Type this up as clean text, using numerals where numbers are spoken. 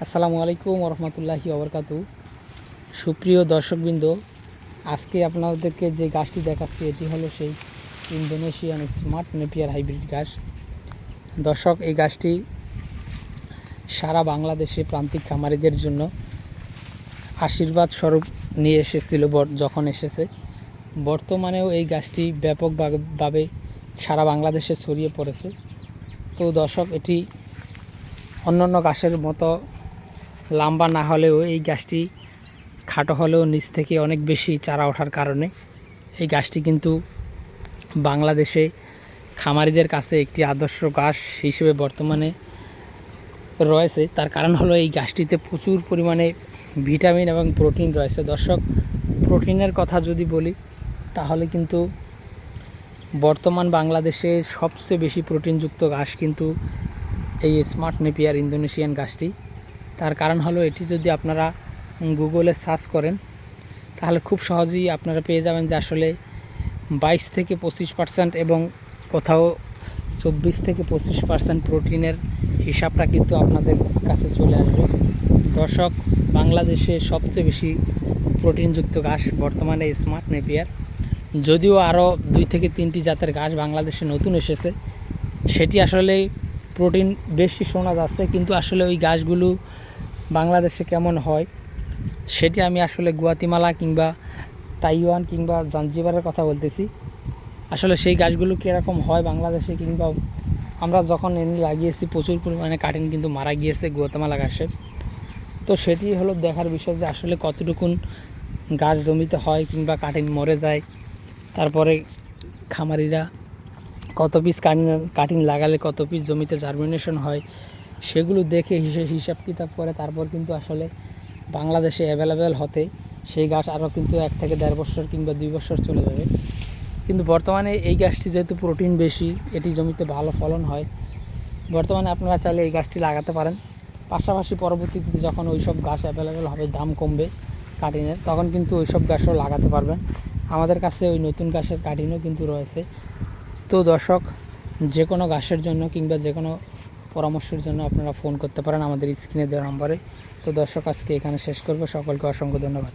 আসসালামু আলাইকুম ওরহমতুল্লাহি ওবরকাতু। সুপ্রিয় দর্শকবৃন্দ, আজকে আপনাদেরকে যে গাছটি দেখাচ্ছি এটি হলো সেই ইন্দোনেশিয়ান স্মার্ট নেপিয়ার হাইব্রিড গাছ। দর্শক, এই গাছটি সারা বাংলাদেশে প্রান্তিক খামারিদের জন্য আশীর্বাদ স্বরূপ নিয়ে এসেছিল যখন এসেছে। বর্তমানেও এই গাছটি ব্যাপকভাবে সারা বাংলাদেশে ছড়িয়ে পড়েছে। তো দর্শক, এটি অন্যান্য গাছের মতো লম্বা না হলেও এই গাছটি খাটো হলেও নিচ থেকে অনেক বেশি চারা ওঠার কারণে এই গাছটি কিন্তু বাংলাদেশে খামারিদের কাছে একটি আদর্শ গাছ হিসেবে বর্তমানে রয়েছে। তার কারণ হলো এই গাছটিতে প্রচুর পরিমাণে ভিটামিন এবং প্রোটিন রয়েছে। দর্শক, প্রোটিনের কথা যদি বলি তাহলে কিন্তু বর্তমান বাংলাদেশে সবচেয়ে বেশি প্রোটিনযুক্ত ঘাস কিন্তু এই স্মার্ট নেপিয়ার ইন্দোনেশিয়ান গাছটি। তার কারণ হলো এটি যদি আপনারা গুগলে সার্চ করেন তাহলে খুব সহজেই আপনারা পেয়ে যাবেন যে আসলে 22 থেকে 25% এবং কোথাও 24 থেকে 25% প্রোটিনের হিসাবটা কিন্তু আপনাদের কাছে চলে আসবে। দর্শক, বাংলাদেশে সবচেয়ে বেশি প্রোটিনযুক্ত ঘাস বর্তমানে স্মার্ট নেপিয়ার। যদিও আরও 2 থেকে 3টি জাতের ঘাস বাংলাদেশে নতুন এসেছে, সেটি আসলে প্রোটিন বেশি শোনা যাচ্ছে, কিন্তু আসলে ওই ঘাসগুলো বাংলাদেশে কেমন হয় সেটি আমি আসলে গুয়াতিমালা কিংবা তাইওয়ান কিংবা জাঞ্জিবারের কথা বলতেছি। আসলে সেই গাছগুলো কীরকম হয় বাংলাদেশে, কিংবা আমরা যখন এনে লাগিয়েছি প্রচুর পরিমাণে কাটিং কিন্তু মারা গিয়েছে গুয়াতিমালা ঘাসের। তো সেটি হলো দেখার বিষয় যে আসলে কতটুকুন গাছ জমিতে হয় কিংবা কাটিং মরে যায়, তারপরে খামারিরা কত পিস কাটিং লাগালে কত পিস জমিতে জার্মিনেশন হয় সেগুলো দেখে হিসাব কিতাব করে তারপর কিন্তু আসলে বাংলাদেশে অ্যাভেলেবেল হতে সেই গাছ আরও কিন্তু 1 থেকে 1.5 বছর কিংবা 2 বছর চলে যাবে। কিন্তু বর্তমানে এই গাছটি যেহেতু প্রোটিন বেশি, এটি জমিতে ভালো ফলন হয়, বর্তমানে আপনারা চাইলে এই গাছটি লাগাতে পারেন। পাশাপাশি পরবর্তীতে যখন ওই সব গাছ অ্যাভেলেবেল হবে, দাম কমবে কাটিনের, তখন কিন্তু ওই সব গাছও লাগাতে পারবেন। আমাদের কাছে ওই নতুন গাছের কাটিনও কিন্তু রয়েছে। তো দর্শক, যে কোনো গাছের জন্য কিংবা যে কোনো পরামর্শের জন্য আপনারা ফোন করতে পারেন আমাদের স্ক্রিনে দেওয়া নম্বরে। তো দর্শক, আজকে এখানে শেষ করব। সকলকে অসংখ্য ধন্যবাদ।